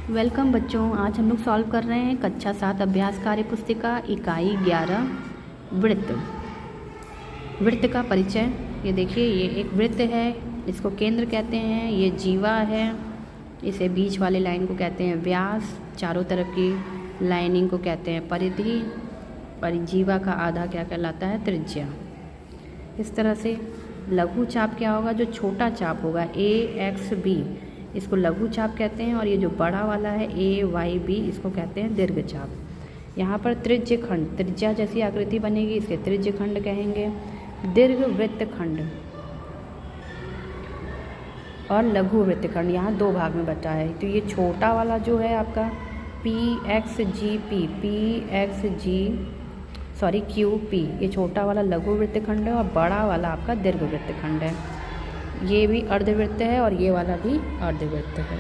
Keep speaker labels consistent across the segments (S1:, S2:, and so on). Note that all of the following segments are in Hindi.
S1: वेलकम बच्चों, आज हम लोग सॉल्व कर रहे हैं कक्षा 7 अभ्यास कार्य पुस्तिका इकाई 11 वृत्त। वृत्त का परिचय। ये देखिए, ये एक वृत्त है, इसको केंद्र कहते हैं। ये जीवा है, इसे बीच वाले लाइन को कहते हैं व्यास, चारों तरफ की लाइनिंग को कहते हैं परिधि, और जीवा का आधा क्या कहलाता है? त्रिज्या। इस तरह से लघु चाप क्या होगा? जो छोटा चाप होगा AXB, इसको लघु चाप कहते हैं। और ये जो बड़ा वाला है AYB, इसको कहते हैं दीर्घ चाप। यहाँ पर त्रिज्य खंड, त्रिज्या जैसी आकृति बनेगी, इसके त्रिज्य खंड कहेंगे। दीर्घ वृत्त खंड और लघु वृत्त खंड यहाँ दो भाग में बटा है। तो ये छोटा वाला जो है आपका QP, ये छोटा वाला लघु वृत्त खंड है, और बड़ा वाला आपका दीर्घ वृत्त खंड है। ये भी अर्धवृत्त है और ये वाला भी अर्धवृत्त है।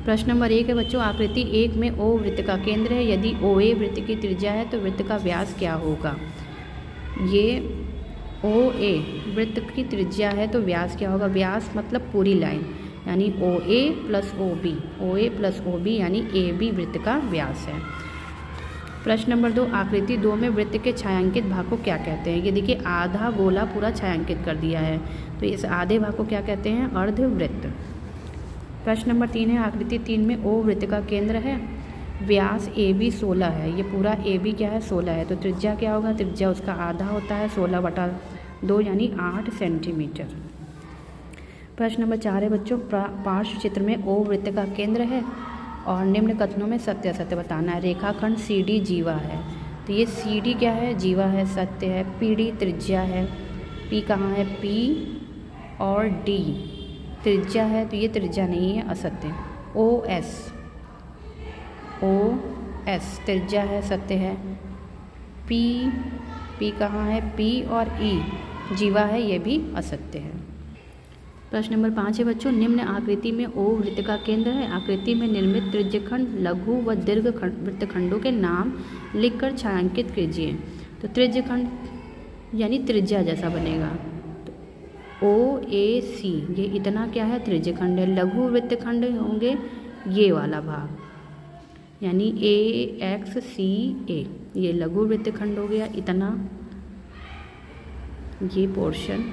S1: प्रश्न नंबर 1 है बच्चों, आकृति 1 में O वृत्त का केंद्र है। यदि OA वृत्त की त्रिज्या है तो वृत्त का व्यास क्या होगा? ये OA वृत्त की त्रिज्या है तो व्यास क्या होगा? व्यास मतलब पूरी लाइन, यानी OA प्लस OB यानी AB वृत्त का व्यास है। प्रश्न नंबर 2, आकृति 2 में वृत्त के छायांकित भाग को क्या कहते हैं? ये देखिए, आधा गोला पूरा छायांकित कर दिया है, तो इस आधे भाग को क्या कहते हैं? अर्धवृत्त। प्रश्न नंबर 3 है, आकृति 3 में O वृत्त का केंद्र है, व्यास AB 16 है। ये पूरा AB क्या है? 16 है, तो त्रिज्या क्या होगा? त्रिज्या उसका आधा होता है, 16/2 यानी 8 सेंटीमीटर। प्रश्न नंबर 4 है बच्चों, पार्श्व चित्र में O वृत्त का केंद्र है और निम्न कथनों में सत्य असत्य बताना है। रेखाखंड CD जीवा है, तो ये CD क्या है? जीवा है, सत्य है। PD त्रिज्या है, P कहाँ है? P और D त्रिज्या है, तो ये त्रिज्या नहीं है, असत्य। OS त्रिज्या है, सत्य है। P कहाँ है? P और E जीवा है, ये भी असत्य है। प्रश्न नंबर 5 है बच्चों, निम्न आकृति में O वृत्त का केंद्र है। आकृति में निर्मित त्रिज्यखंड, लघु व दीर्घ वृत्तखंडों के नाम लिखकर छायांकित कीजिए। तो त्रिज्यखंड यानी त्रिज्या जैसा बनेगा, तो OAC ये इतना क्या है? त्रिज्यखंड है। लघु वृत्तखंड होंगे ये वाला भाग, यानी AXCA, ये लघु वृत्तखंड हो गया इतना, ये पोर्शन,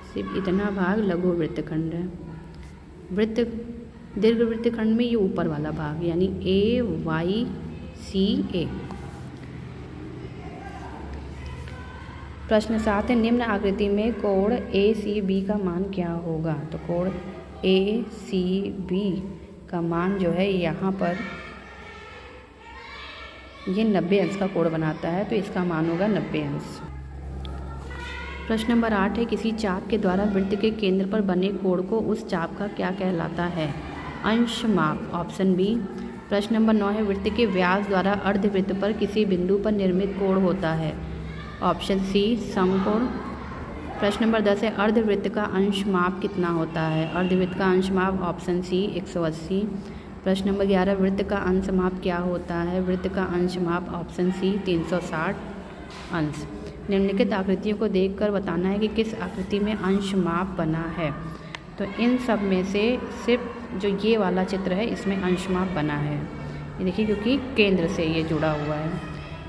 S1: सिर्फ इतना भाग लघु वृत्तखंड है। दीर्घ वृत्तखंड में ये ऊपर वाला भाग, यानी AYCA। प्रश्न 7 है, निम्न आकृति में कोण ACB का मान क्या होगा? तो कोण ACB का मान जो है यहाँ पर ये 90 अंश का कोण बनाता है, तो इसका मान होगा 90 अंश। प्रश्न नंबर 8 है, किसी चाप के द्वारा वृत्त के केंद्र पर बने कोण को उस चाप का क्या कहलाता है? अंश माप, ऑप्शन बी। प्रश्न नंबर 9 है, वृत्त के व्यास द्वारा अर्धवृत्त पर किसी बिंदु पर निर्मित कोण होता है, ऑप्शन सी समकोण। प्रश्न नंबर 10 है, अर्धवृत्त का अंश माप कितना होता है? अर्धवृत्त का अंश माप, ऑप्शन सी 180। प्रश्न नंबर 11, वृत्त का अंश माप क्या होता है? वृत्त का अंश माप, ऑप्शन सी 360 अंश। निम्नलिखित आकृतियों को देखकर बताना है कि किस आकृति में अंश माप बना है। तो इन सब में से सिर्फ जो ये वाला चित्र है इसमें अंश माप बना है, ये देखिए, क्योंकि केंद्र से ये जुड़ा हुआ है।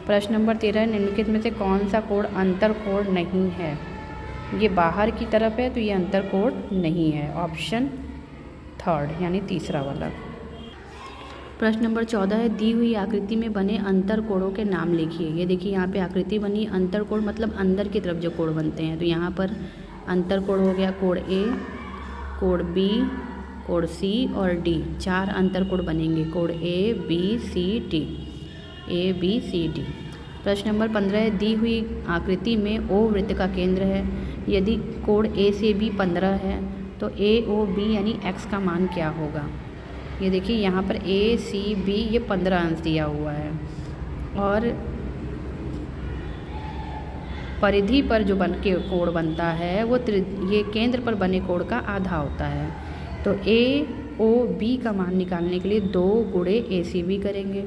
S1: प्रश्न नंबर 13, निम्नलिखित में से कौन सा कोण अंतर कोण नहीं है? ये बाहर की तरफ है, तो ये अंतर कोण नहीं है, ऑप्शन 3 यानी तीसरा वाला। प्रश्न नंबर 14 है, दी हुई आकृति में बने अंतर कोणों के नाम लिखिए। ये देखिए, यहाँ पे आकृति बनी, अंतर कोण मतलब अंदर की तरफ जो कोण बनते हैं, तो यहाँ पर अंतर कोण हो गया कोण A, कोण B, कोण C और D, 4 अंतर कोण बनेंगे, कोण ABCD। प्रश्न नंबर 15 है, दी हुई आकृति में O वृत्त का केंद्र है। यदि कोण A से B 15 है तो AOB यानी x का मान क्या होगा? ये देखिए, यहाँ पर ACB ये 15 अंश दिया हुआ है, और परिधि पर जो बन के कोण बनता है वो ये केंद्र पर बने कोण का आधा होता है। तो AOB का मान निकालने के लिए 2 गुणे ACB करेंगे,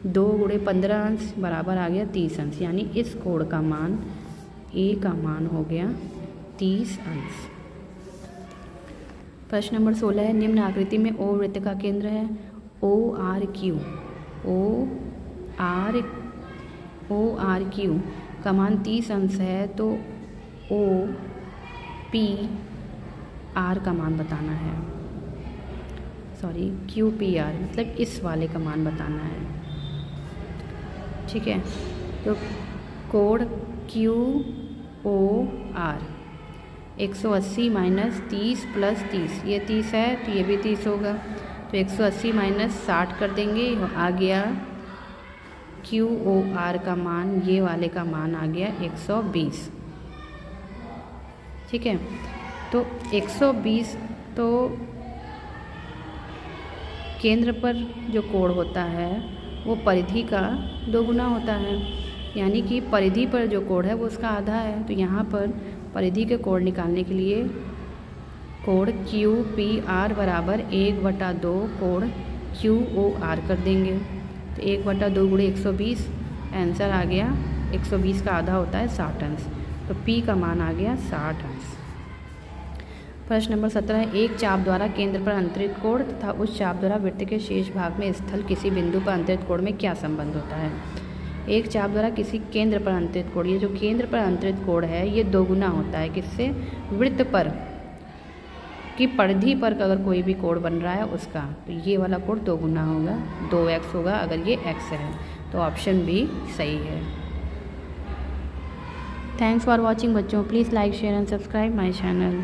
S1: 2 गुणे 15 अंश बराबर आ गया 30 अंश, यानी इस कोण का मान A का मान हो गया 30 अंश। प्रश्न नंबर 16 है, निम्न आकृति में ओ वृत्त का केंद्र है ओ आर क्यू का मान 30 अंश है, तो ओ पी आर का मान बताना है, सॉरी क्यू पी आर मतलब इस वाले का मान बताना है। ठीक है, तो कोण Q O R 180 minus 30 plus 30, ये 30 है तो ये भी 30 होगा, तो 180 माइनस 60 कर देंगे, आ गया क्यू ओ आर का मान, ये वाले का मान आ गया 120। ठीक है, तो 120 तो केंद्र पर जो कोण होता है वो परिधि का 2 गुना होता है, यानी कि परिधि पर जो कोण है वो उसका आधा है। तो यहाँ पर परिधि के कोण निकालने के लिए कोण क्यू पी आर बराबर 1/2 कोण क्यू ओ आर कर देंगे, तो 1/2 गुणे 120, आंसर आ गया 120 का आधा होता है 60 अंश, तो पी का मान आ गया 60 अंश। प्रश्न नंबर 17 है, एक चाप द्वारा केंद्र पर अंतरित कोण तथा उस चाप द्वारा वृत्त के शेष भाग में स्थल किसी बिंदु पर अंतरित कोण में क्या संबंध होता है। एक चाप द्वारा किसी केंद्र पर अंतरित कोण, ये जो केंद्र पर अंतरित कोण है ये 2 गुना होता है, किससे, वृत्त पर की परिधि पर अगर कोई भी कोण बन रहा है उसका, तो ये वाला कोण 2 गुना होगा, 2x होगा अगर ये x है, तो ऑप्शन बी सही है। थैंक्स फॉर वॉचिंग बच्चों, please like share and subscribe my channel.